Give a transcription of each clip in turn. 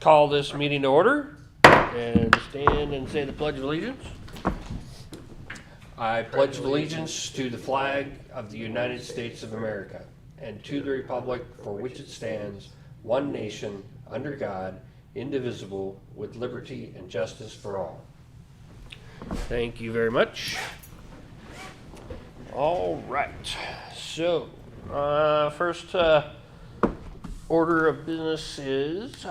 call this meeting to order and stand and say the Pledge of Allegiance. I pledge allegiance to the flag of the United States of America and to the republic for which it stands, one nation, under God, indivisible, with liberty and justice for all. Thank you very much. All right, so first order of business is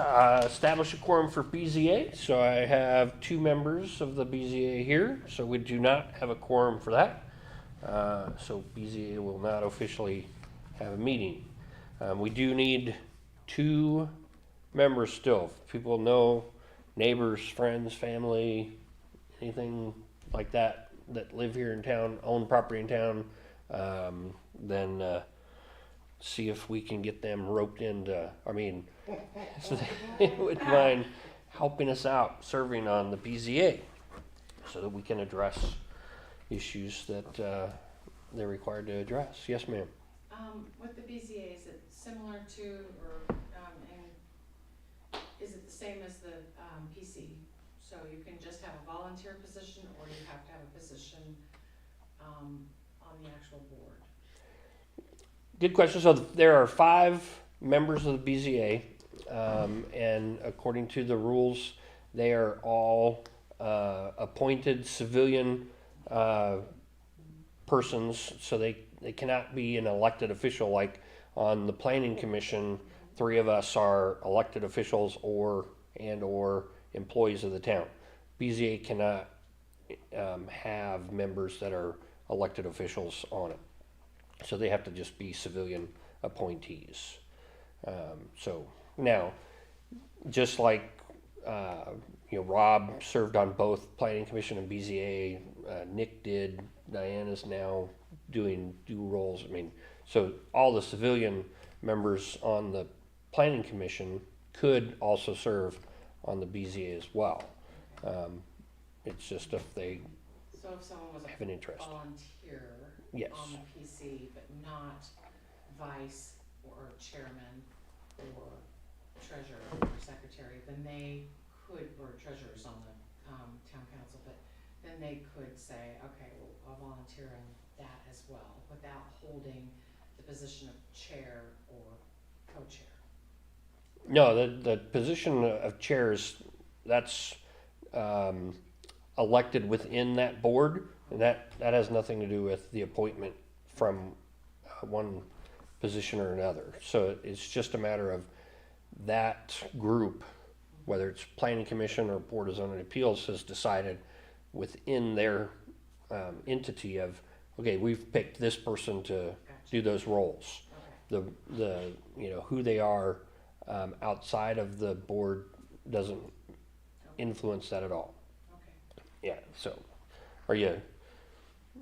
establish a quorum for BZA. So I have 2 members of the BZA here, so we do not have a quorum for that. So BZA will not officially have a meeting. We do need 2 members still. If people know, neighbors, friends, family, anything like that that live here in town, own property in town, then see if we can get them roped into, so they would mind helping us out serving on the BZA so that we can address issues that they're required to address. Yes, ma'am. With the BZA, is it similar to, or and is it the same as the PC? So you can just have a volunteer position, or you have to have a position on the actual board? Good question. So there are 5 members of the BZA, and according to the rules, they are all appointed civilian persons, so they cannot be an elected official. Like on the Planning Commission, 3 of us are elected officials or employees of the town. BZA cannot have members that are elected officials on it. So they have to just be civilian appointees. So now, just like Rob served on both Planning Commission and BZA, Nick did, Diana's now doing dual roles. So all the civilian members on the Planning Commission could also serve on the BZA as well. It's just if they So if someone was have an interest. volunteer Yes. on the PC, but not vice or chairman or treasurer or secretary, then they could, or treasurer's on the town council, but then they could say, okay, well, I'll volunteer in that as well, without holding the position of chair or co-chair. No, the position of chairs, that's elected within that board, and that has nothing to do with the appointment from one position or another. So it's just a matter of that group, whether it's Planning Commission or Board of Zoning Appeals, has decided within their entity of, okay, we've picked this person to do those roles. Okay. The who they are outside of the board doesn't influence that at all. Okay. Yeah, so are you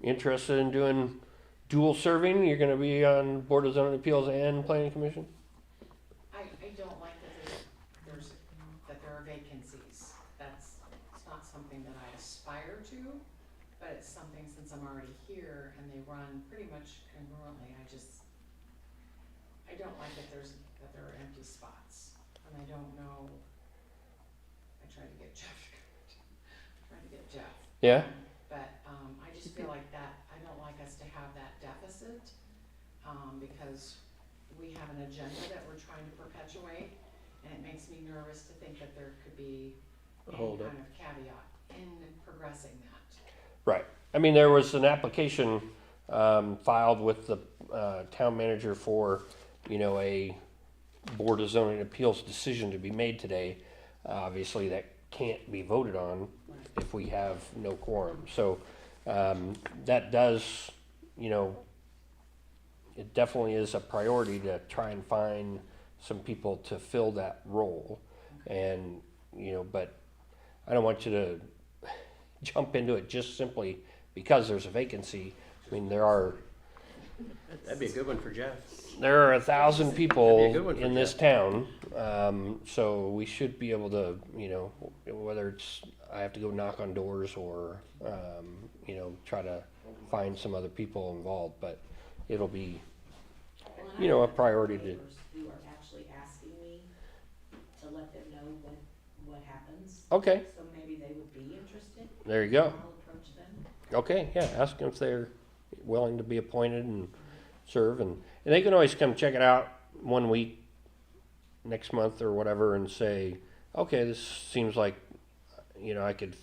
interested in doing dual serving? You're going to be on Board of Zoning Appeals and Planning Commission? I don't like that there are vacancies. It's not something that I aspire to, but it's something, since I'm already here and they run pretty much congruently, I don't like that there are empty spots. And I don't know, I tried to get Jeff. Yeah? But I just feel like that, I don't like us to have that deficit, because we have an agenda that we're trying to perpetuate, and it makes me nervous to think that there could be any kind of caveat in progressing that. Right. There was an application filed with the town manager for, a Board of Zoning Appeals decision to be made today. Obviously, that can't be voted on if we have no quorum. So that does, it definitely is a priority to try and find some people to fill that role. And, but I don't want you to jump into it just simply because there's a vacancy. There are... That'd be a good one for Jeff. There are 1,000 people good one for in this Jeff. town, so we should be able to, whether it's I have to go knock on doors or, try to find some other people involved, but it'll be, a priority to. Neighbors who are actually asking me to let them know when Okay, So maybe they would be interested. there you go. I'll approach them. Okay, yeah, ask them if they're willing to be appointed and serve, and they can always come check it out one week next month or whatever and say, okay, this seems like, I could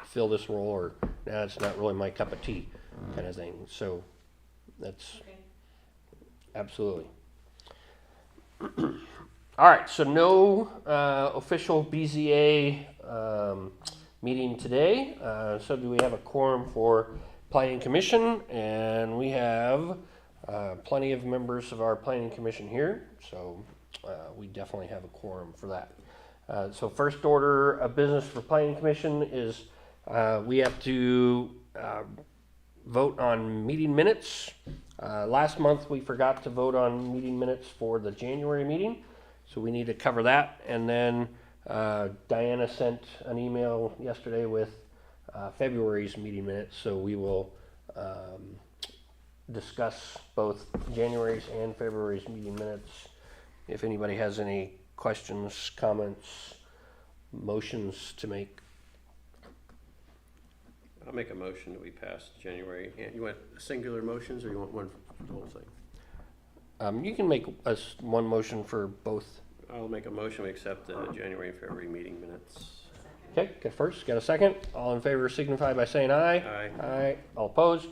fill this role, or nah, it's not really my cup of tea, kind of thing. So that's Okay. absolutely. All right, so no official BZA meeting today. So do we have a quorum for Planning Commission? And we have plenty of members of our Planning Commission here, so we definitely have a quorum for that. So first order of business for Planning Commission is we have to vote on meeting minutes. Last month we forgot to vote on meeting minutes for the January meeting, so we need to cover that. And then Diana sent an email yesterday with February's meeting minutes, so we will discuss both January's and February's meeting minutes. If anybody has any questions, comments, motions to make. I'll make a motion that we pass January. You want singular motions or you want one for the whole thing? You can make one motion for both. I'll make a motion, we accept the January and February meeting minutes. Okay, got first, got a second. All in favor signify by saying aye. Aye. Aye. All opposed?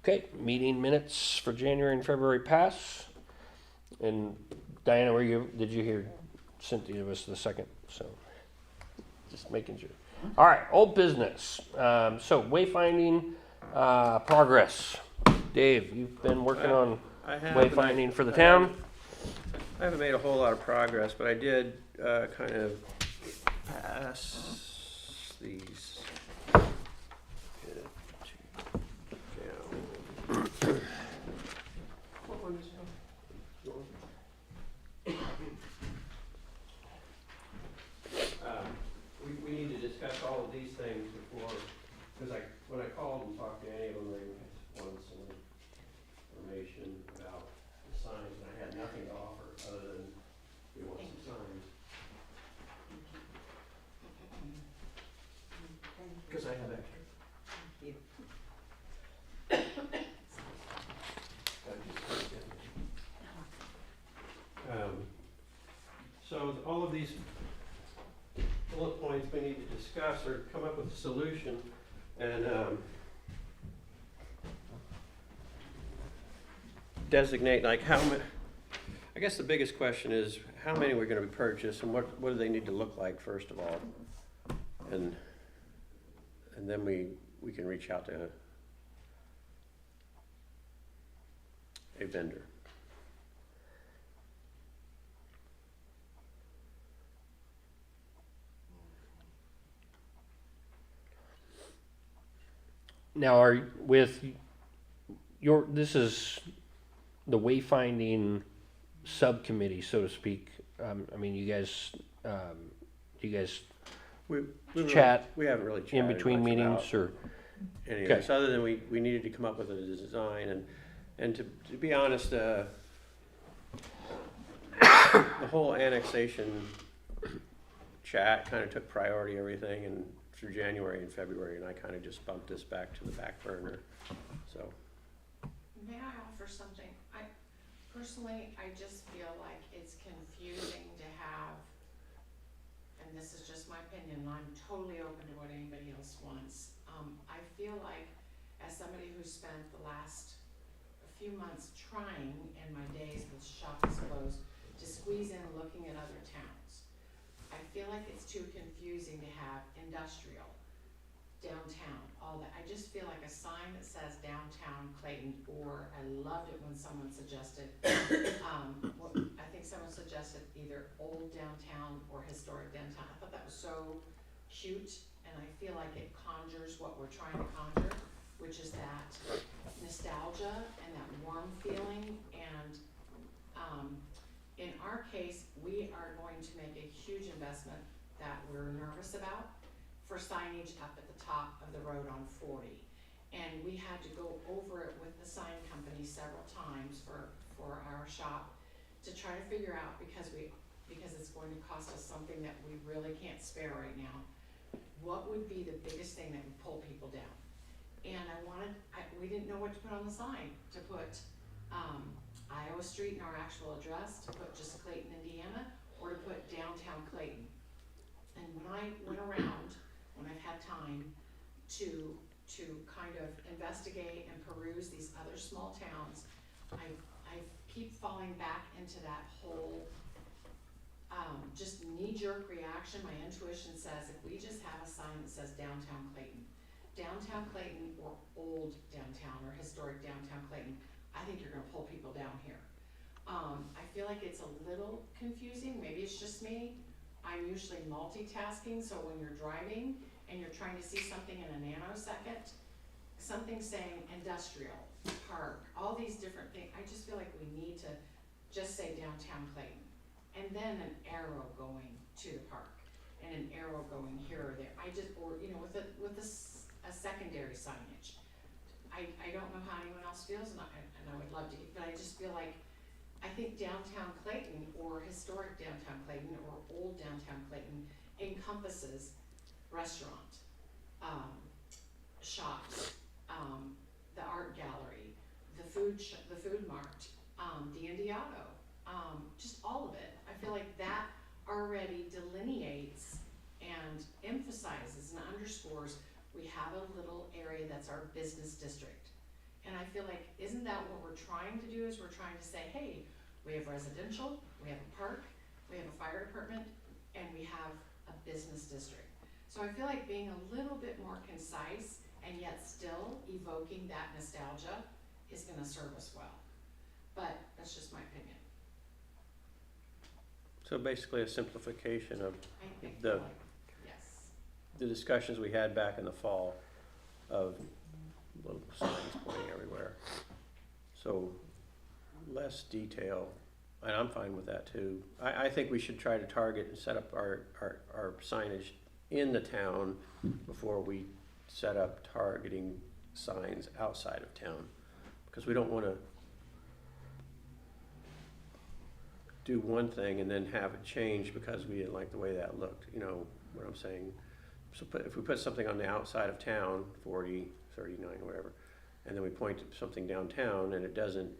Okay, meeting minutes for January and February pass. And Diana, did you hear Cynthia was the second? So just making sure. All right, old business. So wayfinding progress. Dave, you've been working on I have, wayfinding for the town. I haven't made a whole lot of progress, but I did kind of pass these. We need to discuss all of these things before, because when I called and talked to any of them, they wanted some information about the signs, and I had nothing to offer other than we want some signs. Because I have extra. So all of these bullet points we need to discuss or come up with a solution, and designate like how many. I guess the biggest question is how many we're going to purchase, and what do they need to look like first of all, and then we can reach out to a vendor. Now, this is the wayfinding subcommittee, so to speak. I mean, you guys We chat we haven't really chatted in between much meetings, about or any of Okay. this, other than we needed to come up with a design, and to be honest, the whole annexation chat kind of took priority everything and through January and February, and I kind of just bumped this back to the back burner. So May I offer something? Personally, I just feel like it's confusing to have, and this is just my opinion, and I'm totally open to what anybody else wants. I feel like, as somebody who spent the last few months trying in my days with shop is closed to squeeze in looking at other towns, I feel like it's too confusing to have industrial, downtown, all that. I just feel like a sign that says downtown Clayton, or I loved it when someone suggested, I think someone suggested either old downtown or historic downtown. I thought that was so cute, and I feel like it conjures what we're trying to conjure, which is that nostalgia and that warm feeling. And in our case, we are going to make a huge investment that we're nervous about for signage up at the top of the road on 40. And we had to go over it with the sign company several times for our shop to try to figure out, because we because it's going to cost us something that we really can't spare right now, what would be the biggest thing that would pull people down? And we didn't know what to put on the sign, to put, Iowa Street and our actual address, to put just Clayton, Indiana, or to put downtown Clayton. And when I went around, when I've had time to kind of investigate and peruse these other small towns, I keep falling back into that whole, just knee-jerk reaction. My intuition says if we just have a sign that says downtown Clayton or old downtown or historic downtown Clayton, I think you're gonna pull people down here. I feel like it's a little confusing, maybe it's just me. I'm usually multitasking, so when you're driving and you're trying to see something in a nanosecond, something saying industrial, park, all these different things, I just feel like we need to just say downtown Clayton. And then an arrow going to the park, and an arrow going here or there. Or with a secondary signage. I don't know how anyone else feels, and I would love to, but I just feel like, I think downtown Clayton, or historic downtown Clayton, or old downtown Clayton encompasses restaurant, shops, the art gallery, the food mart, D&D Auto, just all of it. I feel like that already delineates and emphasizes and underscores we have a little area that's our business district. And I feel like, isn't that what we're trying to do, is we're trying to say, hey, we have residential, we have a park, we have a fire department, and we have a business district. So I feel like being a little bit more concise and yet still evoking that nostalgia is gonna serve us well. But that's just my opinion. So basically a simplification of I feel the, like, yes. the discussions we had back in the fall of little signs pointing everywhere. So less detail, and I'm fine with that too. I think we should try to target and set up our signage in the town before we set up targeting signs outside of town. Because we don't want to do one thing and then have it change because we didn't like the way that looked, you know what I'm saying? So if we put something on the outside of town, 40, 39, whatever, and then we point to something downtown and it doesn't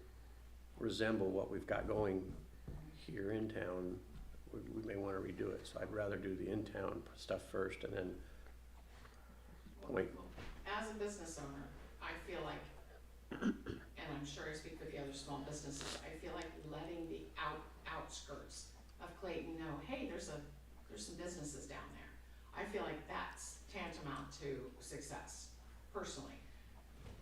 resemble what we've got going here in town, we may want to redo it. So I'd rather do the in-town stuff first and then point. As a business owner, I feel like, and I'm sure I speak for the other small businesses, I feel like letting the outskirts of Clayton know, hey, there's some businesses down there. I feel like that's tantamount to success, personally,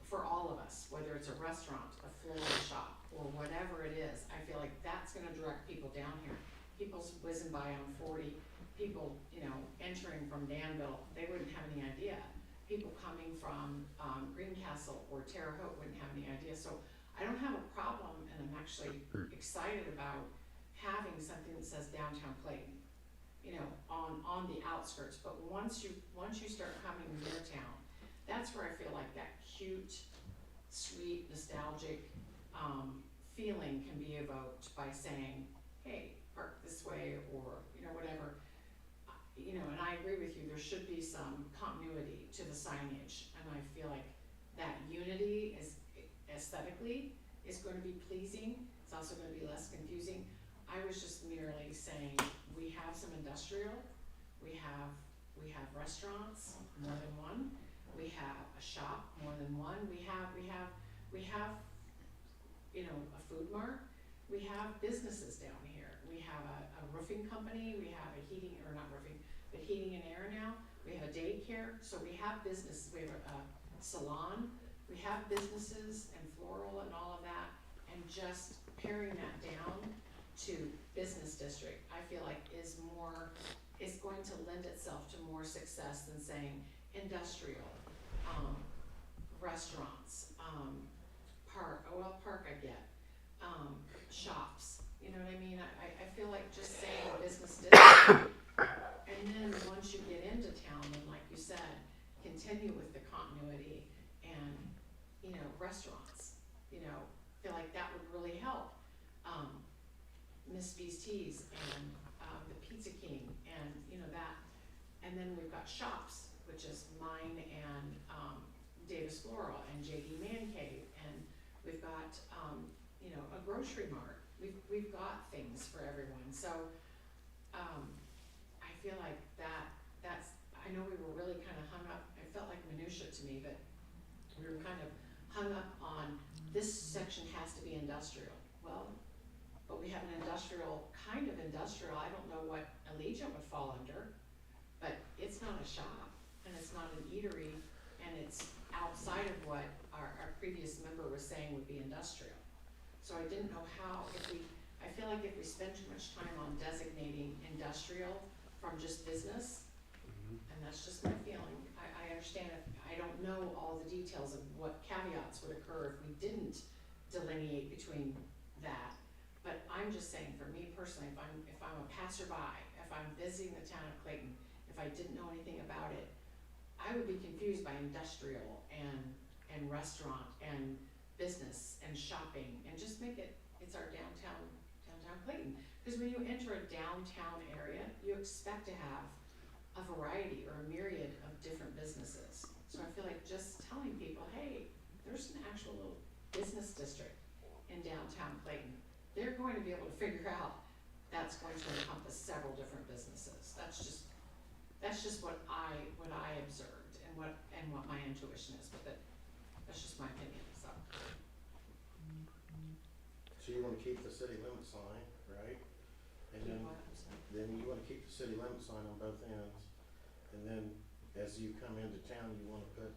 for all of us, whether it's a restaurant, a floral shop, or whatever it is. I feel like that's gonna direct people down here. People's whizzing by on 40, people, entering from Danville, they wouldn't have any idea. People coming from Greencastle or Terre Haute wouldn't have any idea. So I don't have a problem, and I'm actually excited about having something that says downtown Clayton, on the outskirts. But once you start coming near town, that's where I feel like that cute, sweet, nostalgic feeling can be evoked by saying, hey, park this way, or whatever. And I agree with you, there should be some continuity to the signage, and I feel like that unity is aesthetically is going to be pleasing. It's also going to be less confusing. I was just merely saying, we have some industrial, we have restaurants, more than one, we have a shop, more than one, we have a food mart, we have businesses down here, we have a roofing company, we have a heating and air now, we have a daycare, so we have business, we have a salon, we have businesses and floral and all of that, and just paring that down to business district, I feel like is going to lend itself to more success than saying industrial, restaurants, park I get, shops, you know what I mean? I feel like just saying business district, and then once you get into town, then like you said, continue with the continuity and, restaurants, feel like that would really help. Miss B's Teas and Pizza King, and, you know, that, and then we've got shops, which is mine and, Davis Floral and JD Man Cave, and we've got, you know, a grocery mart. We've got things for everyone, so, I feel like that's, I know we were really kind of hung up, it felt like minutia to me, but we were kind of hung up on this section has to be industrial. Well, but we have an industrial, kind of industrial, I don't know what Allegiant would fall under, but it's not a shop, and it's not an eatery, and it's outside of what our previous member was saying would be industrial. So I didn't know how, I feel like if we spend too much time on designating industrial from just business, and that's just my feeling, I understand it, I don't know all the details of what caveats would occur if we didn't delineate between that. But I'm just saying, for me personally, if I'm a passerby, if I'm visiting the town of Clayton, if I didn't know anything about it, I would be confused by industrial and restaurant and business and shopping, and just make it, it's our downtown Clayton. Because when you enter a downtown area, you expect to have a variety or a myriad of different businesses. So I feel like just telling people, hey, there's an actual little business district in downtown Clayton, they're going to be able to figure out that's going to encompass several different businesses. That's just what I observed and what my intuition is with it. That's just my opinion, so. So you wanna keep the city limit sign, right? And You then, know what I'm saying? then you wanna keep the city limit sign on both ends. And then as you come into town, you wanna put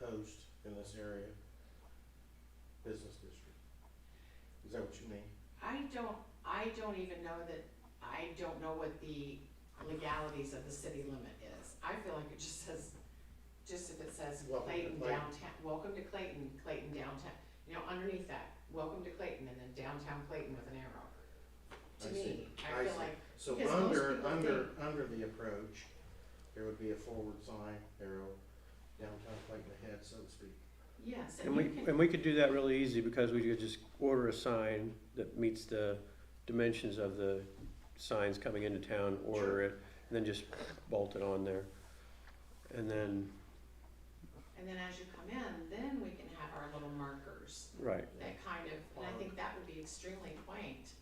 post in this area, business district. Is that what you mean? I don't even know that, I don't know what the legalities of the city limit is. I feel like it just says, if it says Welcome to Clayton Clayton. downtown, welcome to Clayton, Clayton downtown, you know, underneath that, welcome to Clayton, and then downtown Clayton with an arrow. To I me, see. I feel see. like, So because most people under the approach, there would be a forward sign, arrow, downtown Clayton ahead, so to speak. yes, And and you can, we could do that really easy, because we could just order a sign that meets the dimensions of the signs coming into town, order it, and then just bolt it on there. And then, as you come in, then we can have our little markers. right, That kind of, and I think that would be extremely quaint,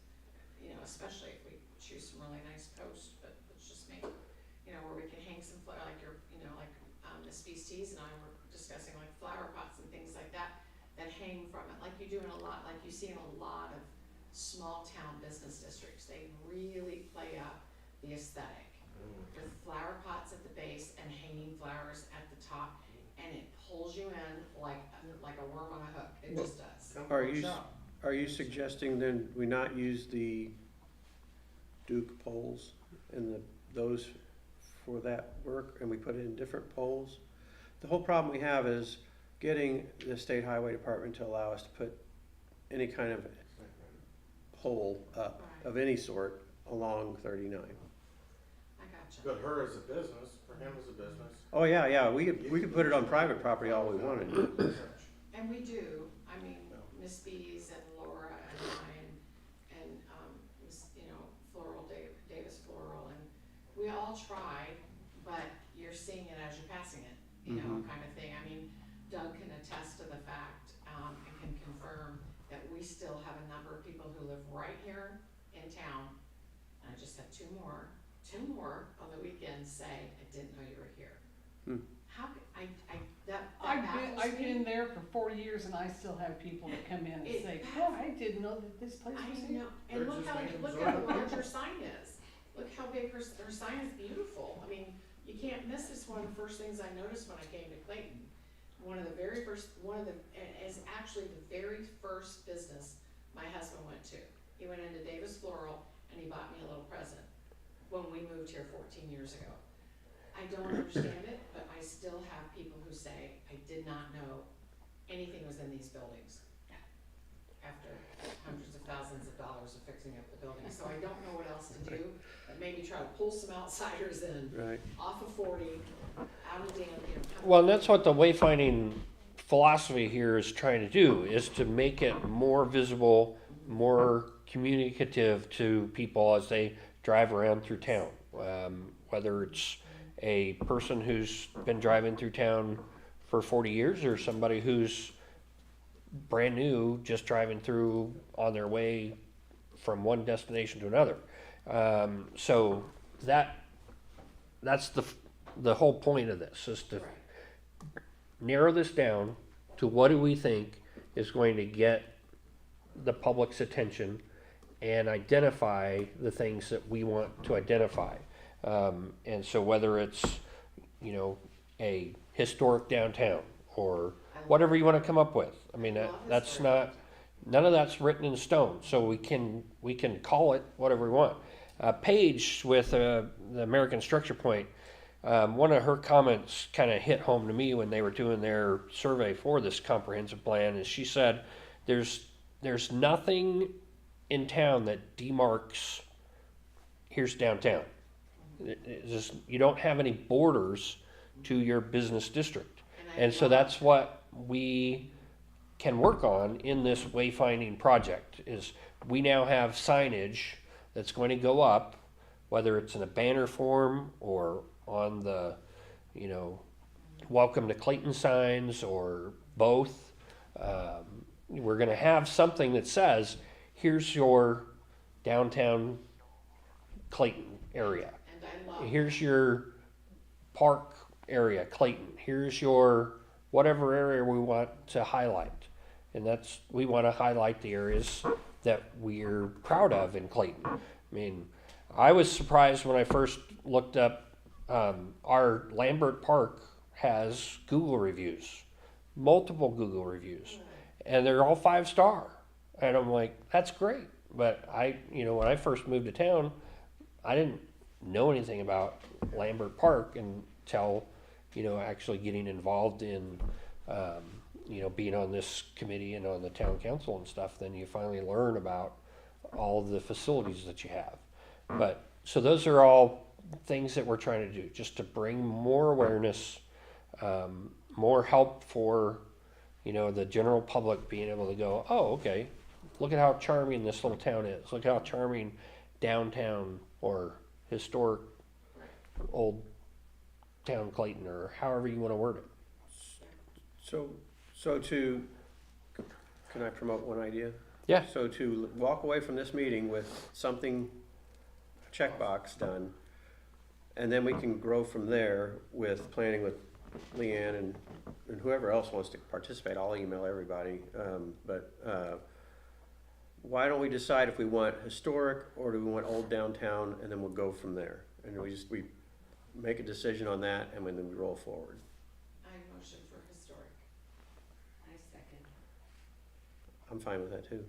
you know, especially if we choose some really nice posts, but let's just make, you know, where we can hang some, like your, you know, like, Miss Beasties and I were discussing, like flower pots and things like that, that hang from it, like you do in a lot, like you see in a lot of small town business districts. They really play up the aesthetic with flower pots at the base and hanging flowers at the top, and it pulls you in like a worm on a hook. It just does. Come Are on, you shop. are you suggesting then we not use the Duke poles and those for that work, and we put it in different poles? The whole problem we have is getting the state highway department to allow us to put any kind of pole up of any sort along 39. I gotcha. But her as a business, for him as a business. Oh, yeah, we could put it on private property all we wanted. And we do. I mean, Miss Bees and Laura and I and Miss, you know, Davis Floral, and we all tried, but you're seeing it as you're passing it, you know, kind of thing. I mean, Doug can attest to the fact and can confirm that we still have a number of people who live right here in town. And I just had two more on the weekend say, I didn't know you were here. How could, that baffles I've me. been there for 40 years and I still have people that come in and It say, baffles- oh, I didn't know that this place I was here. know, and They're look just how making large absorbent her sign is. Look how big her sign is, beautiful. I mean, you can't miss this. One of the first things I noticed when I came to Clayton. Is actually the very first business my husband went to. He went into Davis Floral and he bought me a little present when we moved here 14 years ago. I don't understand it, but I still have people who say, I did not know anything was in these buildings after hundreds of thousands of dollars of fixing up the building. So I don't know what else to do, but maybe try to pull some outsiders in, Right. off of 40, out of Danby. Well, and that's what the wayfinding philosophy here is trying to do, is to make it more visible, more communicative to people as they drive around through town. Whether it's a person who's been driving through town for 40 years or somebody who's brand new, just driving through on their way from one destination to another. So that's the whole point of this, is to narrow this down to what do we think is going to get the public's attention and identify the things that we want to identify. And so whether it's, a historic downtown or whatever you want to come up with. I mean, that's not, none of that's written in stone, so we can call it whatever we want. Paige with the American Structure Point, one of her comments kind of hit home to me when they were doing their survey for this comprehensive plan, is she said, there's nothing in town that demarks, here's downtown. It's just, you don't have any borders to your business district. And so that's what we can work on in this wayfinding project, is we now have signage that's going to go up, whether it's in a banner form or on the, welcome to Clayton signs or both. We're going to have something that says, here's your downtown Clayton area. And I love. Here's your park area, Clayton. Here's your whatever area we want to highlight. And we want to highlight the areas that we're proud of in Clayton. I mean, I was surprised when I first looked up, our Lambert Park has Google reviews, multiple Google reviews, and they're all 5-star. And I'm like, that's great. But when I first moved to town, I didn't know anything about Lambert Park until, actually getting involved in, being on this committee and on the town council and stuff. Then you finally learn about all of the facilities that you have. But, so those are all things that we're trying to do, just to bring more awareness, more help for, the general public being able to go, oh, okay, look at how charming this little town is. Look how charming downtown or historic old town Clayton, or however you want to word it. So can I promote one idea? Yeah. So to walk away from this meeting with something, a checkbox done, and then we can grow from there with planning with Leanne and whoever else wants to participate. I'll email everybody. Why don't we decide if we want historic or do we want old downtown, and then we'll go from there. And we make a decision on that, and then we roll forward. I motion for historic. I second. I'm fine with that too.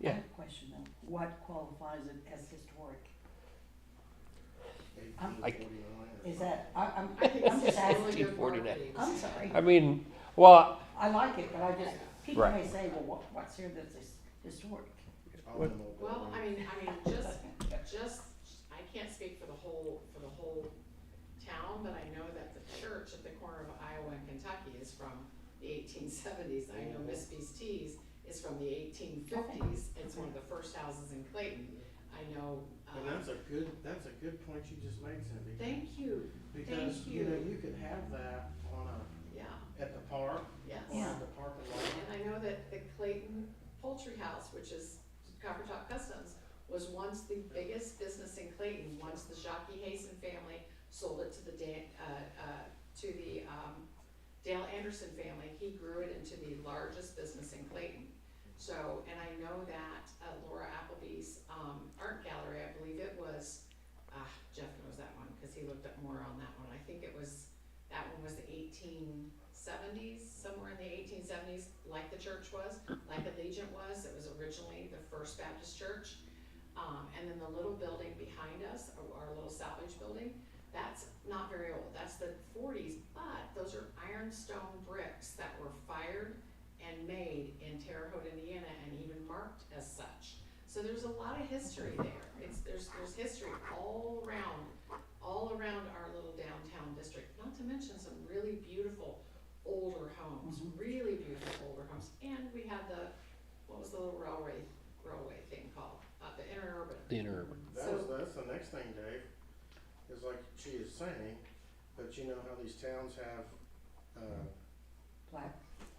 Yeah. I have a question though. What qualifies it as historic? Is that, I'm I think I'm it's just just really asking. good 49. marketing. I'm sorry. I mean, well, I like it, but people Right. may say, well, what's here that's historic? Well, I mean, just, I can't speak for the whole town, but I know that the church at the corner of Iowa and Kentucky is from the 1870s. I know Miss B's Teas is from the 1850s. It's one of the first houses in Clayton. I know. And that's a good point you just made, Cindy. Thank you. Because, thank you. you could have that Yeah, at the park, yes. or in the parking lot. And I know that the Clayton Poultry House, which is Copper Top Customs, was once the biggest business in Clayton. Once the Jockey Hasten family sold it to the Dale Anderson family, he grew it into the largest business in Clayton. So, and I know that Laura Appleby's art gallery, I believe it was, Jeff knows that one because he looked up more on that one. I think that one was the 1870s, somewhere in the 1870s, like the church was, like Allegiant was. It was originally the First Baptist Church. And then the little building behind us, our little salvage building, that's not very old. That's the 40s, but those are ironstone bricks that were fired and made in Terre Haute, Indiana, and even marked as such. So there's a lot of history there. There's history all around our little downtown district. Not to mention some really beautiful older homes, really beautiful older homes. And we had what was the little railway thing called? The interurban. the interurban. That's the next thing, Dave, is like she is saying, but you know how these towns have, Black,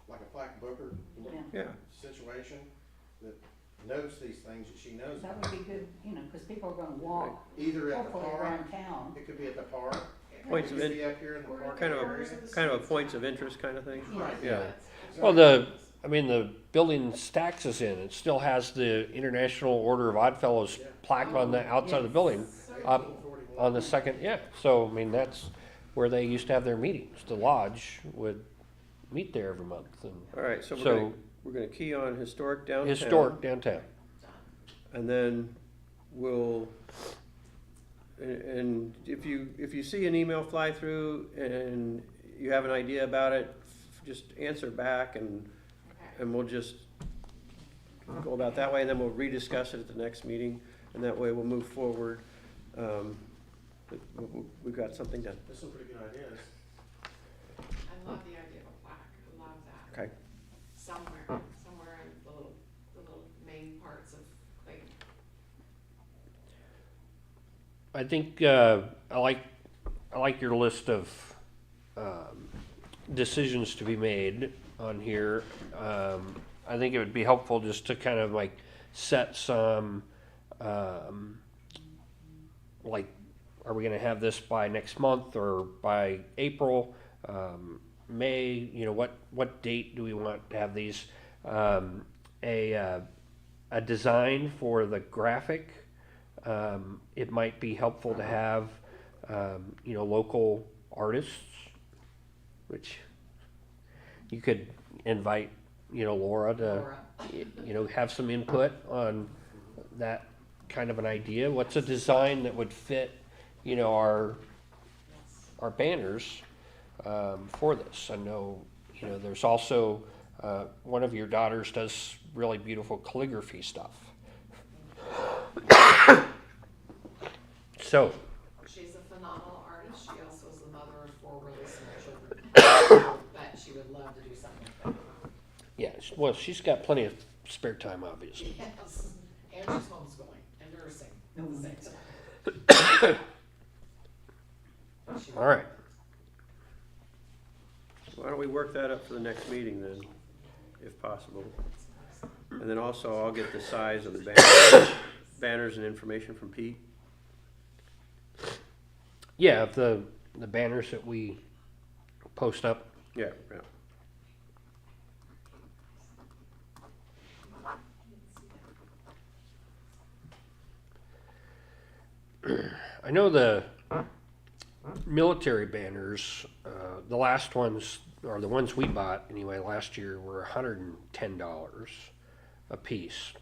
like a plaque booker yeah. Yeah, situation that notes these things that she knows That about. would be good, you know, because people are gonna walk, Either at the hopefully park, around town. it could be at the park, Points it of could in- be up here in the Or park kind of a- area. kind of a points of interest kind of thing. Right. Yeah. Well, the building stacks is in, it still has the International Order of Odd Fellows plaque on the outside of the building, up 1841. on the second, yeah. So, I mean, that's where they used to have their meetings. The lodge would meet there every month, and All right, so So- we're gonna key on historic downtown. historic downtown. And then we'll, and if you see an email fly through and you have an idea about it, just answer back and Okay. we'll just go about that way, and then we'll rediscuss it at the next meeting, and that way we'll move forward. We've got something done. There's some pretty good ideas. I love the idea of a plaque, I love that. Okay. Somewhere in the little main parts of Clayton. I think, I like your list of, decisions to be made on here. I think it would be helpful just to kind of like set some, like, are we gonna have this by next month or by April, May, you know, what date do we want to have these? A design for the graphic. It might be helpful to have, you know, local artists, which you could invite, you know, Laura to, Laura. you know, have some input on that kind of an idea. What's a design that would fit, you know, Yes. our banners for this? I know, you know, there's also, one of your daughters does really beautiful calligraphy stuff. So, She's a phenomenal artist. She also is the mother of 4 really small children. But she would love to do something like that. yeah, well, she's got plenty of spare time, obviously. Yes. And she's homeschooling and nursing at the same time. She- All right. Why don't we work that up for the next meeting then, if possible? And then also I'll get the size of the banners and information from Pete. Yeah, if the banners that we post up. Yeah, yeah. I know the military banners, the last ones, or the ones we bought anyway last year, were $110 a piece.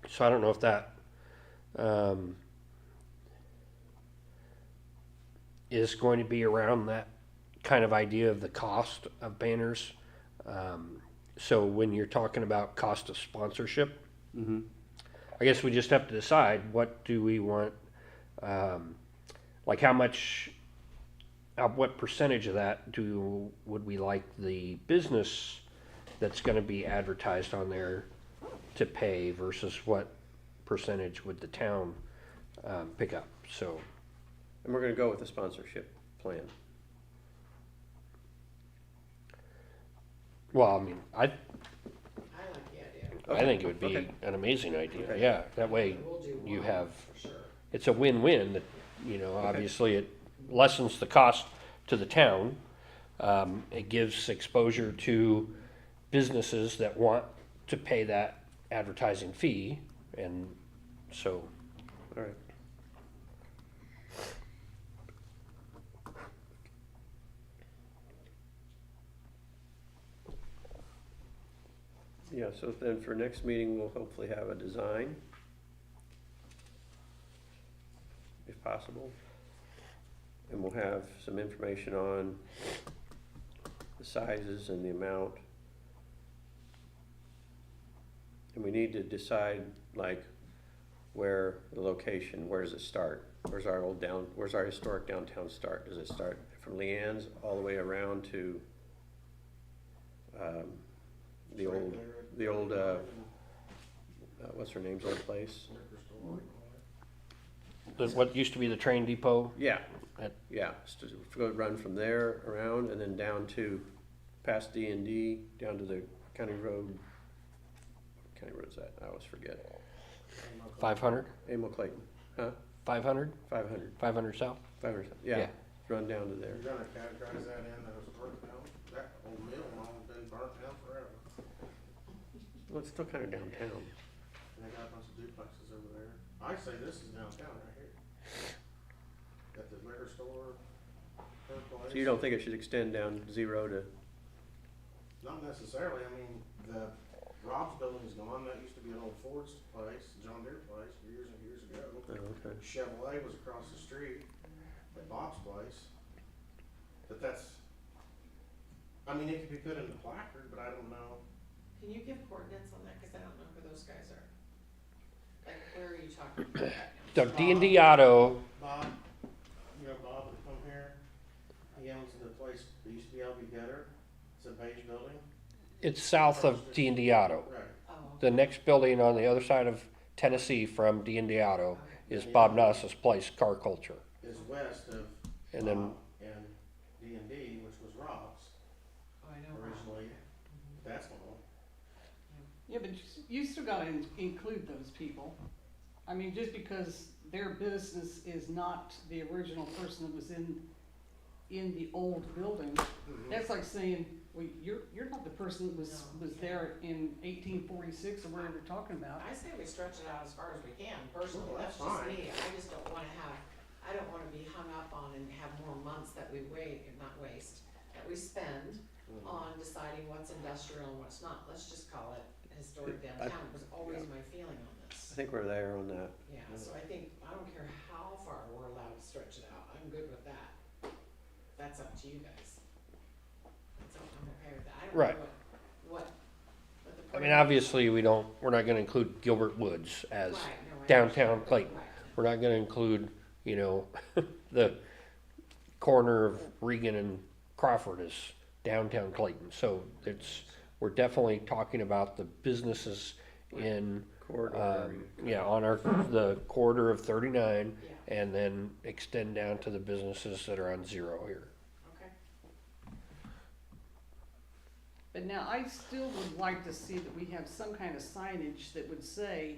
So I don't know if that is going to be around that kind of idea of the cost of banners. So when you're talking about cost of sponsorship, Mm-hmm. I guess we just have to decide, what do we want, like how much, what percentage of that would we like the business that's gonna be advertised on there to pay versus what percentage would the town, pick up, so. And we're gonna go with the sponsorship plan. Well, I mean, I like the idea. I think it would be Okay. an amazing idea, Okay. yeah, that way We'll do you one, have, for sure. it's a win-win, that, you know, obviously it lessens the cost to the town. It gives exposure to businesses that want to pay that advertising fee, and so, All right. Yeah, so then for next meeting, we'll hopefully have a design, if possible. And we'll have some information on the sizes and the amount. And we need to decide, like, where the location, where does it start? Where's our historic downtown start? Does it start from Leanne's all the way around to, the old what's her name's old place? Liquor store. What used to be the train depot. Yeah, At- yeah, go run from there around and then down to past D&D, down to the county road. County road's that, I always forget. 500, Emil Clayton, huh? 500, 500, 500 south. 500, yeah, run down to there. You're gonna categorize that in as burnt down? That old mill all been burnt down forever. Well, it's still kind of downtown. And they got a bunch of duplexes over there. I say this is downtown right here. Got the liquor store, her place. So you don't think it should extend down 0 to, Not necessarily, I mean, the Rob's building's gone, that used to be an old Ford's place, John Deere place, years and years ago. oh, okay. Chevrolet was across the street at Bob's place. But that's, I mean, it could be put in the placard, but I don't know. Can you give coordinates on that, cause I don't know who those guys are? Like, where are you talking about right now? So D&D Auto, Bob, you know Bob would come here, he owns the place, that used to be LB Gutter, it's a beige building. it's south of D&D Auto. Right. Oh, The next building on the other side of Tennessee from D&D Auto is Bob Nuss's place, Car Culture. Is west of And then, Bob and D&D, which was Rob's oh, I know. Rob. originally, that's gone. Yeah, but you still gotta include those people. I mean, just because their business is not the original person that was in the old building, that's like saying, well, you're not the person that was there in 1846 or whatever you're talking about. I say we stretch it out as far as we can, personally, Well, that's that's just fine. me, I just don't wanna have, I don't wanna be hung up on and have more months that we not waste, that we spend on deciding what's industrial and what's not, let's just call it historic downtown, was always my feeling on I this. think we're there on that. Yeah, so I think, I don't care how far we're allowed to stretch it out, I'm good with that, that's up to you guys. That's, I'm okay with that, I don't Right. know what the. I mean, obviously, we're not gonna include Gilbert Woods as Right, no, I downtown understand. Clayton. Right. We're not gonna include, the corner of Regan and Crawford as downtown Clayton. So we're definitely talking about the businesses in, Corridor. on the corridor of 39, Yeah, and then extend down to the businesses that are on 0 here. okay. But now, I still would like to see that we have some kind of signage that would say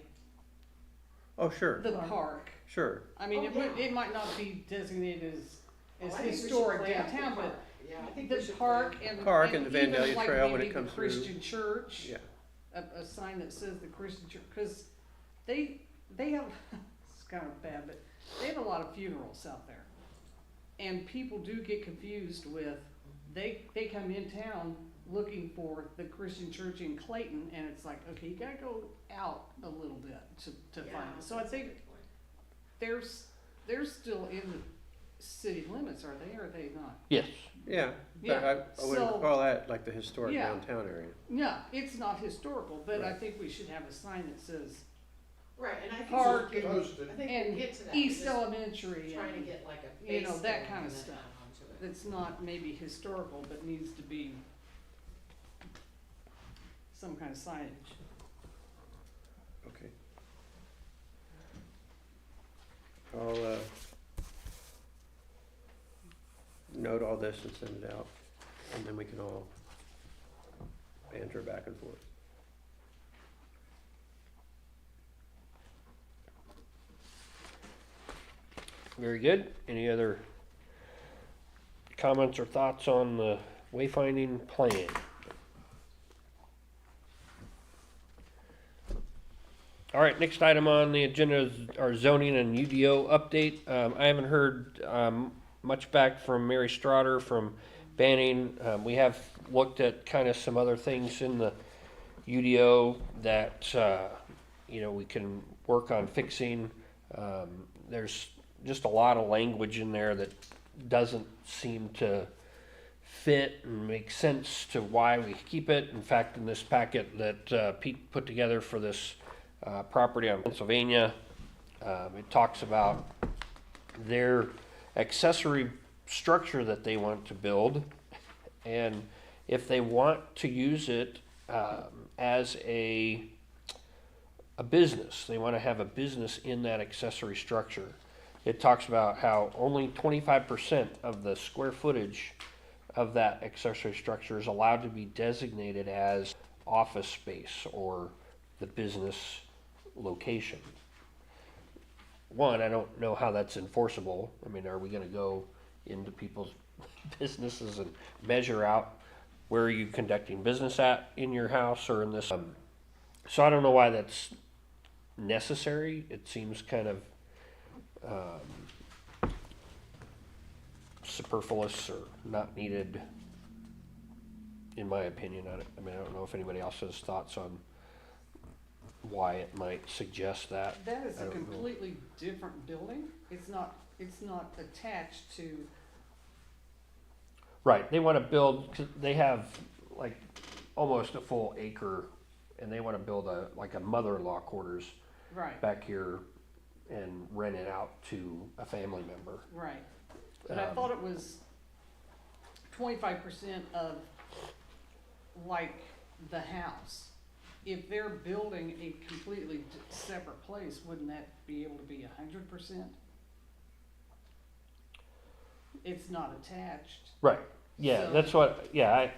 Oh, sure, the park. sure. I mean, Oh, yeah. it might not be designated as Well, I think we should historic play up the downtown, park. but Yeah, I think we the should park play up and. Park and the even Vandalia like Trail when maybe it comes the through. Christian church. Yeah. A sign that says the Christian church, cause they have, it's kind of bad, but they have a lot of funerals out there. And people do get confused with, they come in town looking for the Christian church in Clayton, and it's like, okay, you gotta go out a little bit to Yeah, find it. So I that's a think good point. they're still in the city limits, are they, or are they not? Yes. Yeah, but Yeah, I wouldn't so- call that like the historic Yeah. downtown area. No, it's not historical, but I Right. think we should have a sign that says Right, and I think Park we'll get, Posted. I think we'll and get to that, East just Elementary trying to and get like a you know, base that going kind of and then stuff. add on to it. that's not maybe historical, but needs to be some kind of signage. Okay. I'll, note all this and send it out, and then we can all banter back and forth. Very good. Any other comments or thoughts on the wayfinding plan? All right, next item on the agenda is our zoning and UDO update. I haven't heard much back from Mary Strotter from Banning. We have looked at kind of some other things in the UDO that, we can work on fixing. There's just a lot of language in there that doesn't seem to fit and make sense to why we keep it. In fact, in this packet that Pete put together for this property on Pennsylvania, it talks about their accessory structure that they want to build, and if they want to use it as a a business. They want to have a business in that accessory structure. It talks about how only 25% of the square footage of that accessory structure is allowed to be designated as office space or the business location. One, I don't know how that's enforceable. I mean, are we gonna go into people's businesses and measure out where are you conducting business at in your house or in this? So I don't know why that's necessary. It seems kind of superfluous or not needed, in my opinion. I mean, I don't know if anybody else has thoughts on why it might suggest that. That is I a don't know. completely different building. It's not attached to, Right, they want to build, 'cause they have like almost a full acre, and they want to build like a mother-in-law quarters right, back here and rent it out to a family member. right. But I thought it was 25% of, like, the house. If they're building a completely separate place, wouldn't that be able to be 100%? It's not attached. Right, yeah, So- that's what, yeah,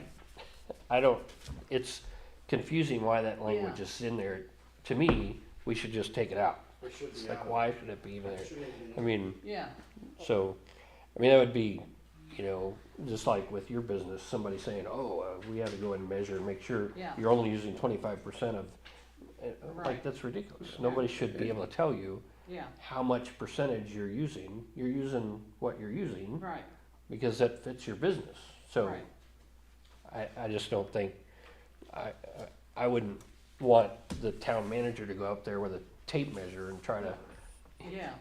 I don't, it's confusing why that language Yeah. is in there. To me, we should just take it out. It should It's be like, out. why should it be even It there? shouldn't be I mean, Yeah, so, I mean, that would be, you know, just like with your business, somebody saying, oh, we have to go and measure and make sure Yeah. you're only using 25% of, like, Right. that's ridiculous. Nobody should be able to tell you yeah, how much percentage you're using. You're using what you're using right, because that fits your business. So right. I just don't think, I wouldn't want the town manager to go up there with a tape measure and try to, Yeah,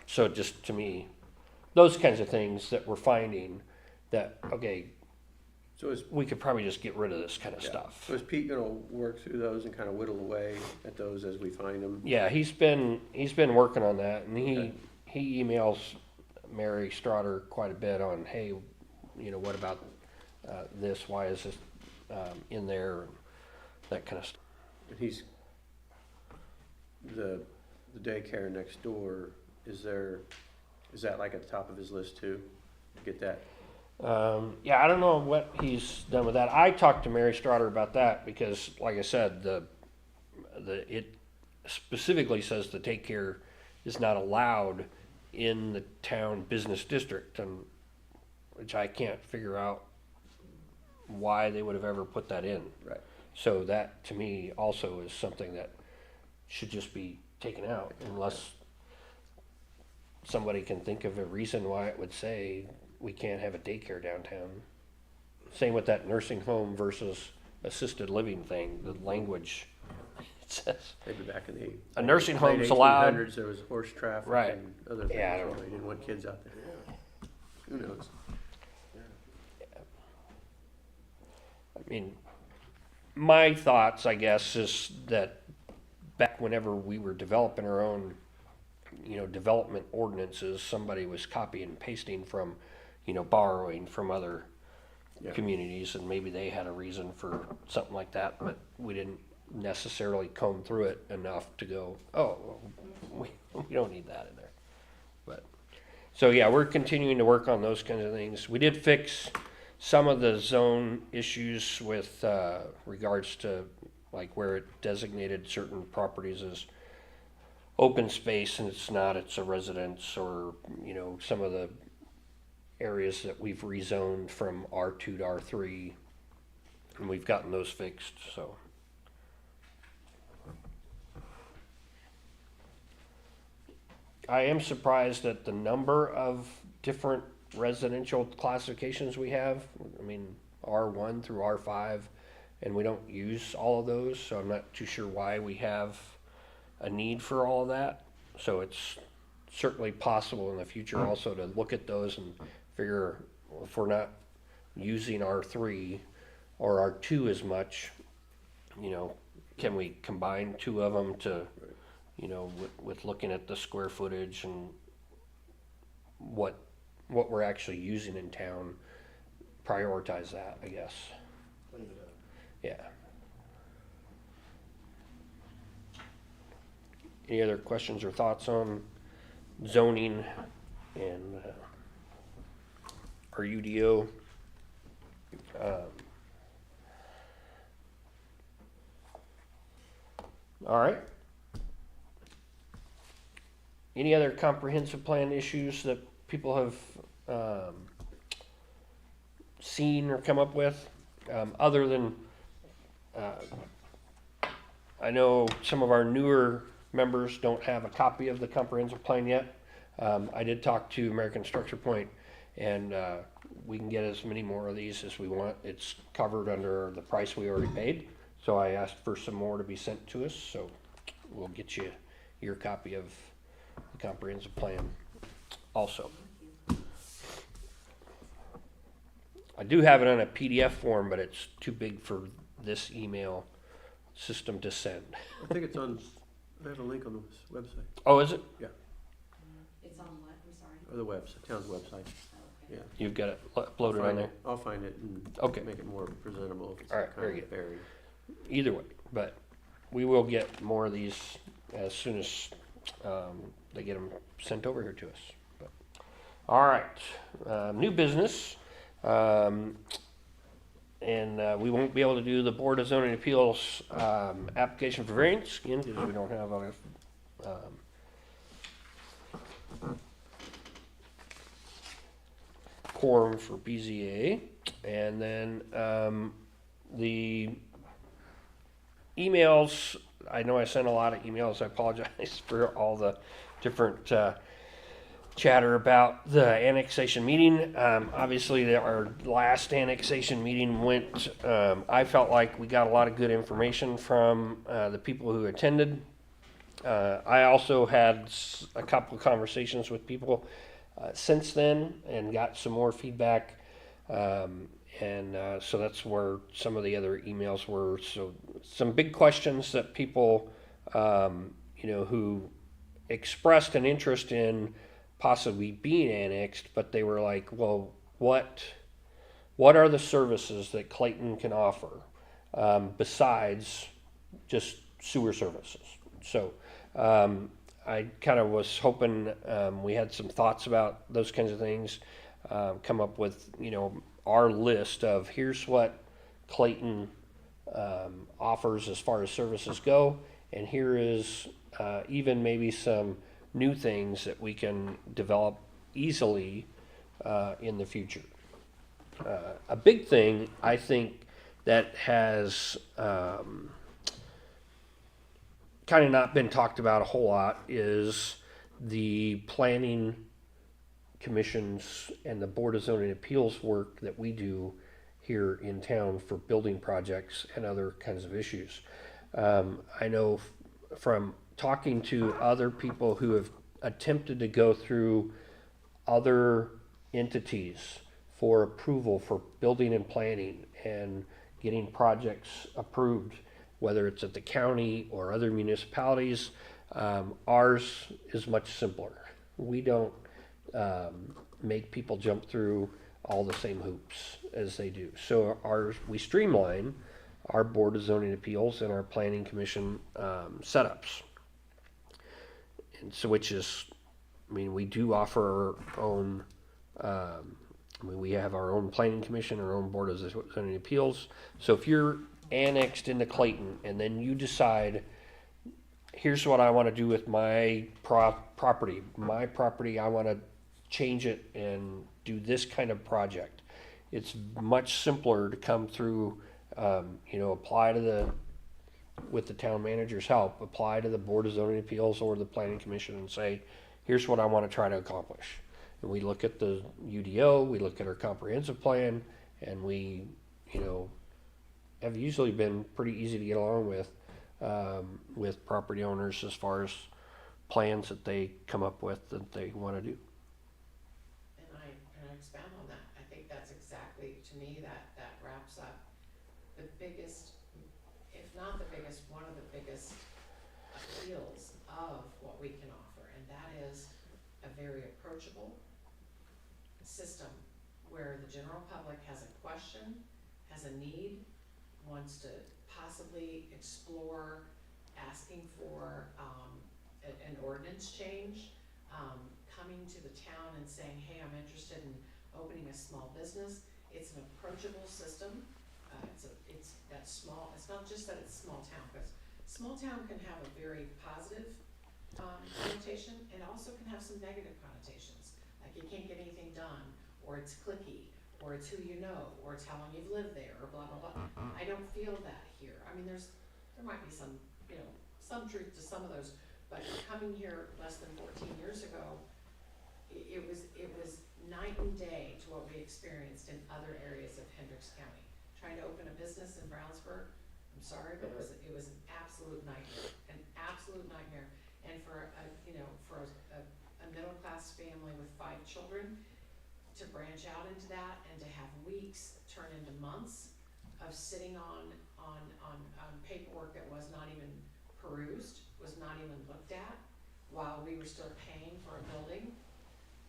so just to me, those kinds of things that we're finding that, okay, So is, we could probably just get rid of this kind of yeah. stuff. So is Pete gonna work through those and kind of whittle away at those as we find them? Yeah, he's been working on that, and Okay. he emails Mary Strotter quite a bit on, hey, you know, what about this? Why is this in there? And that kind of stuff. And he's, the daycare next door, is that like at the top of his list too? To get that? Yeah, I don't know what he's done with that. I talked to Mary Strotter about that because, like I said, it specifically says the take care is not allowed in the town business district, and which I can't figure out why they would have ever put that in. Right. So that to me also is something that should just be taken out unless somebody can think of a reason why it would say we can't have a daycare downtown. Same with that nursing home versus assisted living thing, the language it says. Maybe back in the. A nursing late home's allowed. 1800s, there was horse traffic Right. and other things, Yeah, I so don't they didn't want kids out there. Yeah, Who knows? I mean, my thoughts, I guess, is that back whenever we were developing our own, you know, development ordinances, somebody was copying and pasting from, you know, borrowing from other Yeah. communities, and maybe they had a reason for something like that, but we didn't necessarily comb through it enough to go, oh, well, we don't need that in there. But, so yeah, we're continuing to work on those kinds of things. We did fix some of the zone issues with regards to like where it designated certain properties as open space and it's not, it's a residence, or, you know, some of the areas that we've rezoned from R2 to R3, and we've gotten those fixed, so. I am surprised at the number of different residential classifications we have. I mean, R1 through R5, and we don't use all of those, so I'm not too sure why we have a need for all of that. So it's certainly possible in the future also to look at those and figure if we're not using R3 or R2 as much, you know, can we combine two of them to, you know, with looking at the square footage and what we're actually using in town, prioritize that, I guess. clean it up. Yeah. Any other questions or thoughts on zoning and our UDO? All right. Any other comprehensive plan issues that people have seen or come up with? Other than, I know some of our newer members don't have a copy of the comprehensive plan yet. I did talk to American Structure Point, and we can get as many more of these as we want. It's covered under the price we already paid. So I asked for some more to be sent to us, so we'll get you your copy of the comprehensive plan also. I do have it on a PDF form, but it's too big for this email system to send. I think it's on, I have a link on the website, Oh, is it? It's on what, I'm sorry? or the website, town's website, Oh, okay. yeah. You've got it uploaded on there? I'll find it and Okay. make it more presentable if it's All right, kind very of buried. Either way, but we will get more of these as soon as they get them sent over here to us. But, all right, new business. And we won't be able to do the Board of Zoning Appeals application for variance again because we don't have a quorum for BZA. And then the emails, I know I sent a lot of emails. I apologize for all the different chatter about the annexation meeting. Obviously, our last annexation meeting went, I felt like we got a lot of good information from the people who attended. I also had a couple of conversations with people since then and got some more feedback. So that's where some of the other emails were. So some big questions that people, who expressed an interest in possibly being annexed, but they were like, well, what are the services that Clayton can offer besides just sewer services? So I kind of was hoping we had some thoughts about those kinds of things, come up with, our list of here's what Clayton offers as far as services go, and here is even maybe some new things that we can develop easily in the future. A big thing I think that has kind of not been talked about a whole lot is the Planning Commissions and the Board of Zoning Appeals work that we do here in town for building projects and other kinds of issues. I know from talking to other people who have attempted to go through other entities for approval for building and planning and getting projects approved, whether it's at the county or other municipalities, ours is much simpler. We don't make people jump through all the same hoops as they do. So we streamline our Board of Zoning Appeals and our Planning Commission setups. And so we do offer our own, we have our own Planning Commission, our own Board of Zoning Appeals. So if you're annexed into Clayton and then you decide, here's what I want to do with my property. My property, I want to change it and do this kind of project. It's much simpler to come through, apply to with the town manager's help, apply to the Board of Zoning Appeals or the Planning Commission and say, here's what I want to try to accomplish. And we look at the UDO, we look at our comprehensive plan, and we, have usually been pretty easy to get along with property owners as far as plans that they come up with that they want to do. And I expand on that. I think that's exactly, to me, that wraps up the biggest, if not the biggest, one of the biggest appeals of what we can offer, and that is a very approachable system where the general public has a question, has a need, wants to possibly explore asking for an ordinance change, coming to the town and saying, hey, I'm interested in opening a small business. It's an approachable system. It's that small, it's not just that it's small town, because small town can have a very positive connotation, and also can have some negative connotations. Like you can't get anything done, or it's cliquey, or it's who you know, or it's how long you've lived there, or blah, blah, blah. I don't feel that here. I mean, there might be some, some truth to some of those, but coming here less than 14 years ago, it was night and day to what we experienced in other areas of Hendricks County. Trying to open a business in Brownsburg, I'm sorry, but it was an absolute nightmare, And for a middle class family with 5 children, to branch out into that and to have weeks turn into months of sitting on paperwork that was not even perused, was not even looked at, while we were still paying for a building,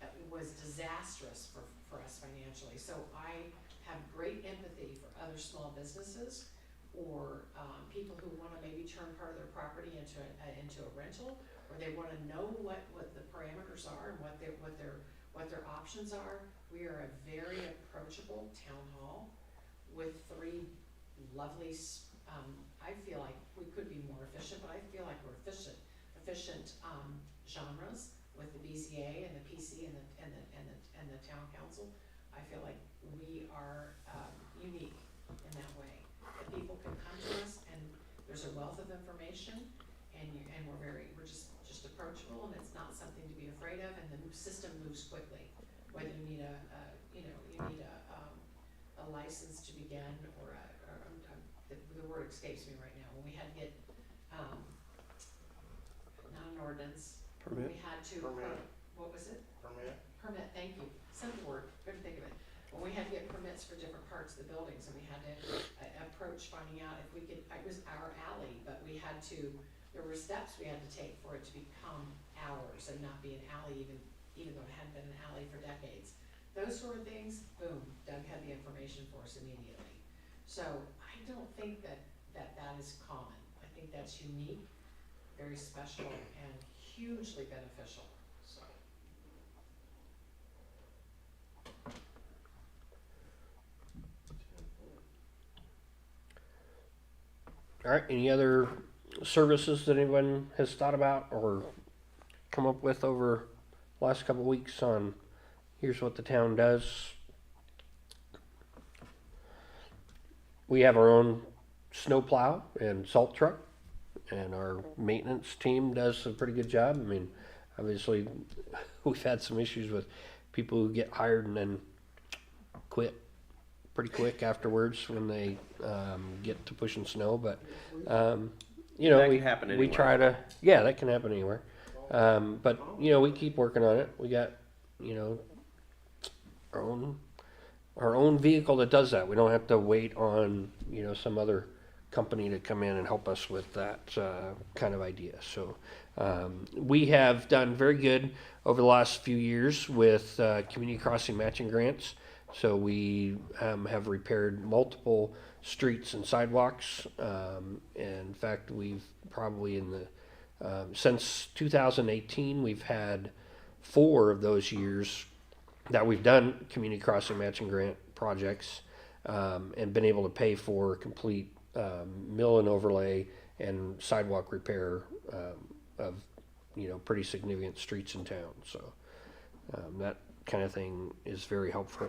it was disastrous for us financially. So I have great empathy for other small businesses, or people who want to maybe turn part of their property into a rental, or they want to know what the parameters are and what their options are. We are a very approachable town hall with 3 lovely. I feel like we could be more efficient, but I feel like we're efficient genres with the BZA and the PC and the town council. I feel like we are unique in that way. That people can come to us and there's a wealth of information, and we're just approachable, and it's not something to be afraid of, and the system moves quickly. Whether you need a license to begin, or the word escapes me right now. When we had to get not an ordinance. Permit? We had to. Permit. What was it? Permit. Thank you. Simple word. Couldn't think of it. When we had to get permits for different parts of the buildings, and we had to approach finding out if we could. It was our alley, but we had to. There were steps we had to take for it to become ours and not be an alley, even though it hadn't been an alley for decades. Those sort of things. Boom. Doug had the information for us immediately. So I don't think that is common. I think that's unique, very special, and hugely beneficial. So. All right, any other services that anyone has thought about or come up with over the last couple of weeks on here's what the town does? We have our own snow plow and salt truck, and our maintenance team does a pretty good job. I mean, obviously, we've had some issues with people who get hired and then quit pretty quick afterwards when they get to pushing snow. But That can happen we anywhere. try to, yeah, that can happen anywhere. But we keep working on it. We got our own vehicle that does that. We don't have to wait on some other company to come in and help us with that kind of idea. So we have done very good over the last few years with community crossing matching grants. So we have repaired multiple streets and sidewalks. And in fact, we've probably since 2018, we've had 4 of those years that we've done community crossing matching grant projects and been able to pay for complete mill and overlay and sidewalk repair of pretty significant streets in town. So that kind of thing is very helpful.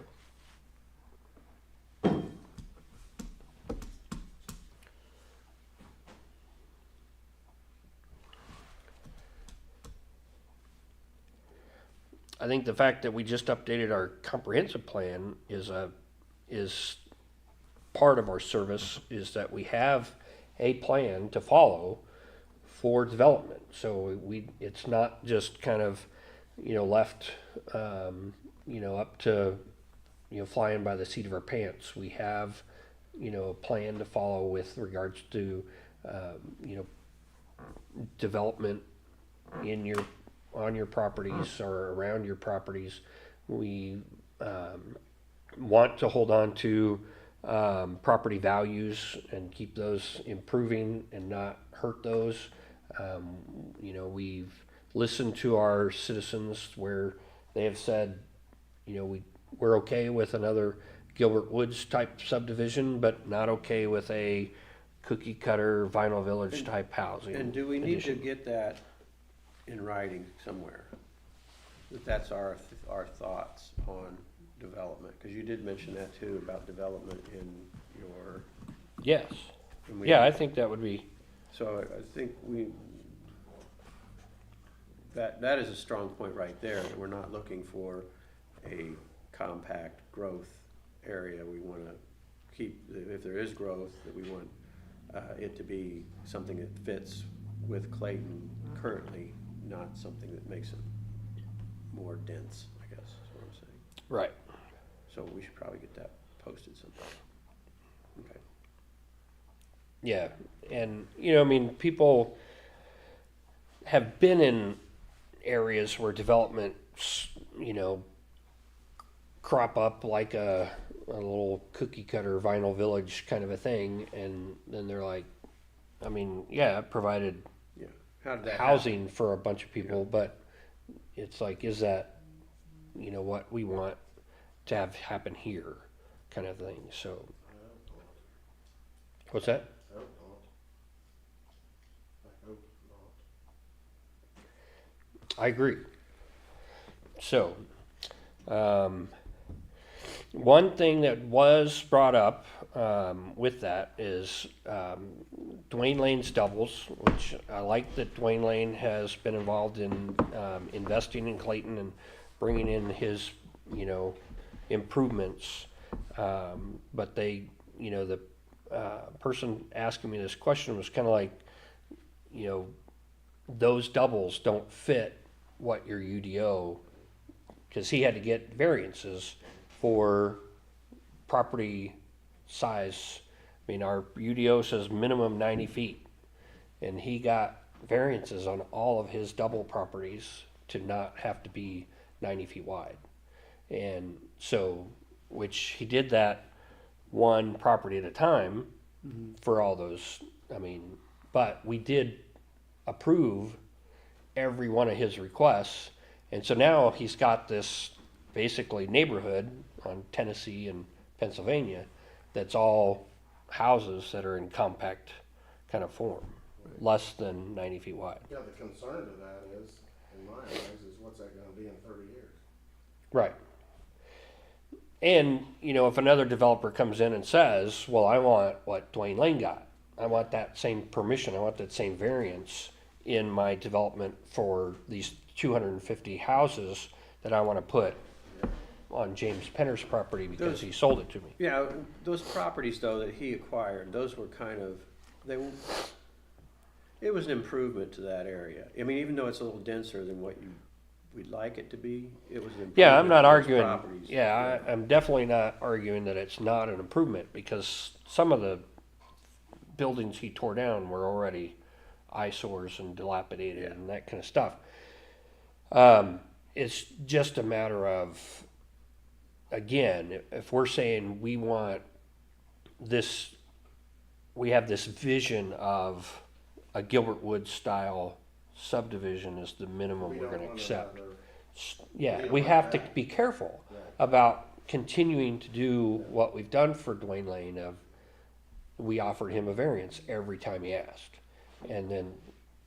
I think the fact that we just updated our comprehensive plan is part of our service, is that we have a plan to follow for development. So it's not just kind of left up to flying by the seat of our pants. We have a plan to follow with regards to development on your properties or around your properties. We want to hold on to property values and keep those improving and not hurt those. You know, we've listened to our citizens where they have said, you know, we're okay with another Gilbert Woods type subdivision, but not okay with a cookie cutter Vinyl Village type housing. And do we need to addition. get that in writing somewhere? That's our thoughts on development, because you did mention that too, about development in your. Yes. and we- Yeah, I think that would be, So I think that is a strong point right there, that we're not looking for a compact growth area. We wanna keep, if there is growth, that we want it to be something that fits with Clayton currently, not something that makes it more dense, I guess, is what I'm saying. right. So we should probably get that posted sometime. Okay. Yeah, and you know, I mean, people have been in areas where developments, you know, crop up like a little cookie cutter Vinyl Village kind of a thing, and then they're like, I mean, yeah, it provided Yeah. How did that happen? housing for a bunch of people, but it's like, is that, you know, what we want to have happen here, kind of thing. So, I hope not. what's that? I hope not. I hope not. I agree. So, one thing that was brought up with that is Dwayne Lane's doubles, which I like that Dwayne Lane has been involved in investing in Clayton and bringing in his, you know, improvements. But they, you know, the person asking me this question was kind of like, you know, those doubles don't fit what your UDO, because he had to get variances for property size. I mean, our UDO says minimum 90 feet, and he got variances on all of his double properties to not have to be 90 feet wide. And so, which he did that one property at a time for all those, I mean, but we did approve every one of his requests. And so now he's got this basically neighborhood on Tennessee and Pennsylvania that's all houses that are in compact kind of form, less than 90 feet wide. Yeah, the concern to that is, in my eyes, is what's that gonna be in 30 years? Right. And, you know, if another developer comes in and says, well, I want what Dwayne Lane got, I want that same permission, I want that same variance in my development for these 250 houses that I want to put on James Penner's property because he sold it to me. Yeah, those properties though that he acquired, those were kind of, it was an improvement to that area. I mean, even though it's a little denser than what we'd like it to be, it was an improvement. Yeah, I'm not to those arguing, properties. I'm definitely not arguing that it's not an improvement, because some of the buildings he tore down were already eyesores and dilapidated Yeah. and that kind of stuff. It's just a matter of, again, if we're saying we want this, we have this vision of a Gilbert Woods style subdivision is the minimum We we're don't gonna want accept. another- Yeah, we don't we want have to that. be careful Right. about continuing to do what we've done for Dwayne Lane of, we offered him a variance every time he asked. And then,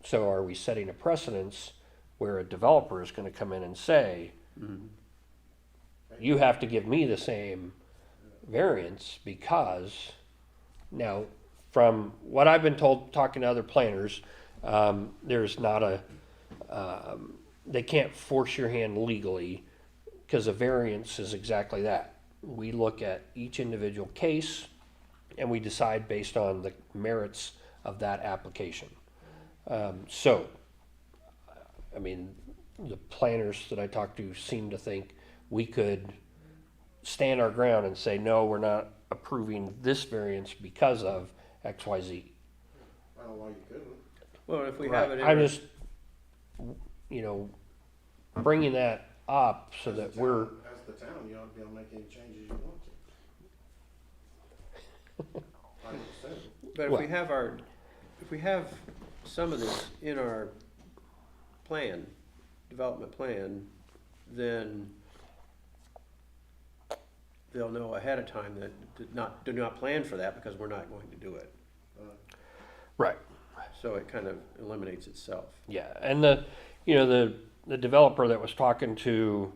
so are we setting a precedence where a developer is gonna come in and say, you have to give me the same variance because, now, from what I've been told, talking to other planners, there's not a, they can't force your hand legally, because a variance is exactly that. We look at each individual case and we decide based on the merits of that application. So, I mean, the planners that I talked to seem to think we could stand our ground and say, no, we're not approving this variance because of X, Y, Z. I don't know why you couldn't. Well, if we have it in. I'm just, you know, bringing that up so As the that we're, town- As the town, you ought to be able to make any changes you want to. I would assume. But if Well- we have some of this in our plan, development plan, then they'll know ahead of time that do not plan for that because we're not going to do it. Right. So it kind of eliminates itself. Yeah, and the developer that was talking to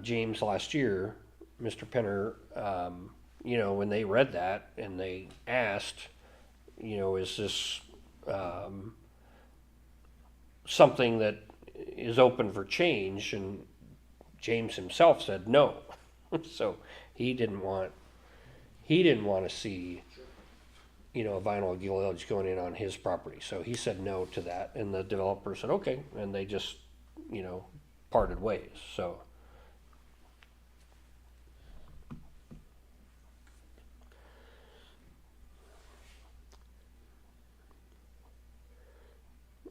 James last year, Mr. Penner, when they read that and they asked, is this something that is open for change? And James himself said no. So he didn't want to see a vinyl village going in on his property. So he said no to that, and the developer said okay, and they just parted ways. So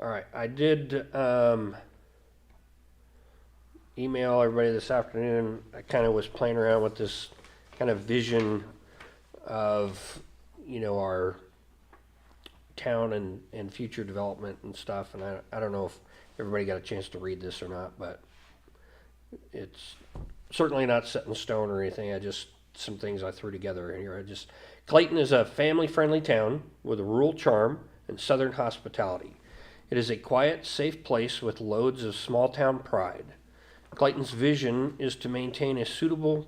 all right, I did email everybody this afternoon. I kind of was playing around with this kind of vision of our town and future development and stuff, and I don't know if everybody got a chance to read this or not, but it's certainly not set in stone or anything. Some things I threw together in here. Clayton is a family-friendly town with a rural charm and southern hospitality. It is a quiet, safe place with loads of small-town pride. Clayton's vision is to maintain a sustainable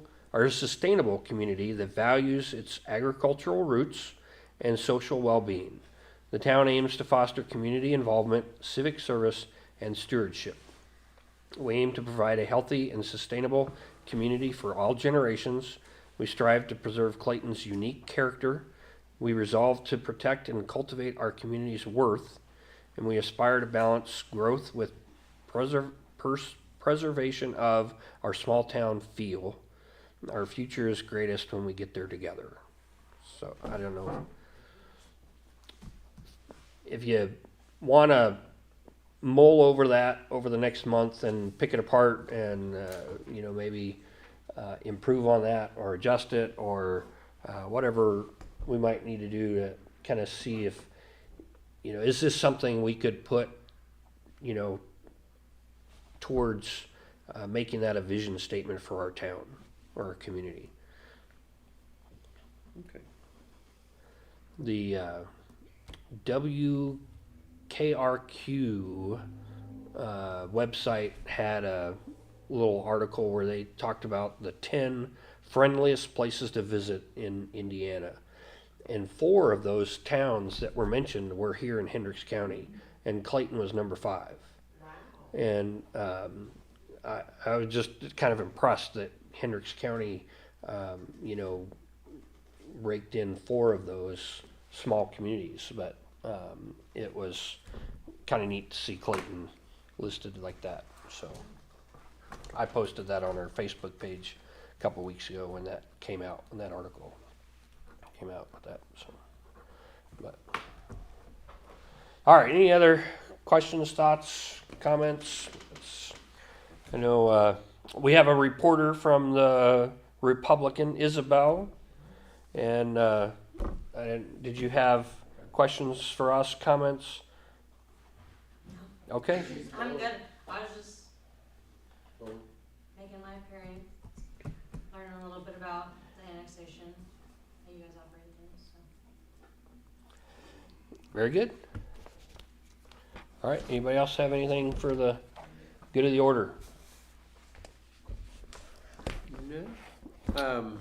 community that values its agricultural roots and social well-being. The town aims to foster community involvement, civic service, and stewardship. We aim to provide a healthy and sustainable community for all generations. We strive to preserve Clayton's unique character. We resolve to protect and cultivate our community's worth, and we aspire to balance growth with preservation of our small town feel. Our future is greatest when we get there together. So I don't know if you want to mull over that over the next month and pick it apart and maybe improve on that or adjust it or whatever we might need to do to kind of see if is this something we could put towards making that a vision statement for our town or our community. Okay. The WKRQ website had a little article where they talked about the 10 friendliest places to visit in Indiana. And 4 of those towns that were mentioned were here in Hendricks County, and Clayton was number 5. Wow. And I was just kind of impressed that Hendricks County, raked in 4 of those small communities, but it was kind of neat to see Clayton listed like that. So I posted that on our Facebook page a couple weeks ago when that came out, when that article came out with that. So, but all right, any other questions, thoughts, comments? I know we have a reporter from the Republican, Isabel, and did you have questions for us, comments? Okay. I'm good. I was just Well, making my appearance, learning a little bit about the annexation, how you guys operate things, so. Very good. All right, anybody else have anything for the good of the order? No.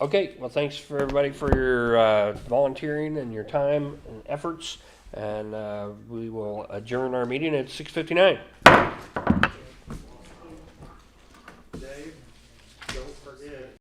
Okay, well, thanks for everybody for your volunteering and your time and efforts, and we will adjourn our meeting at 6:59. Dave, don't forget,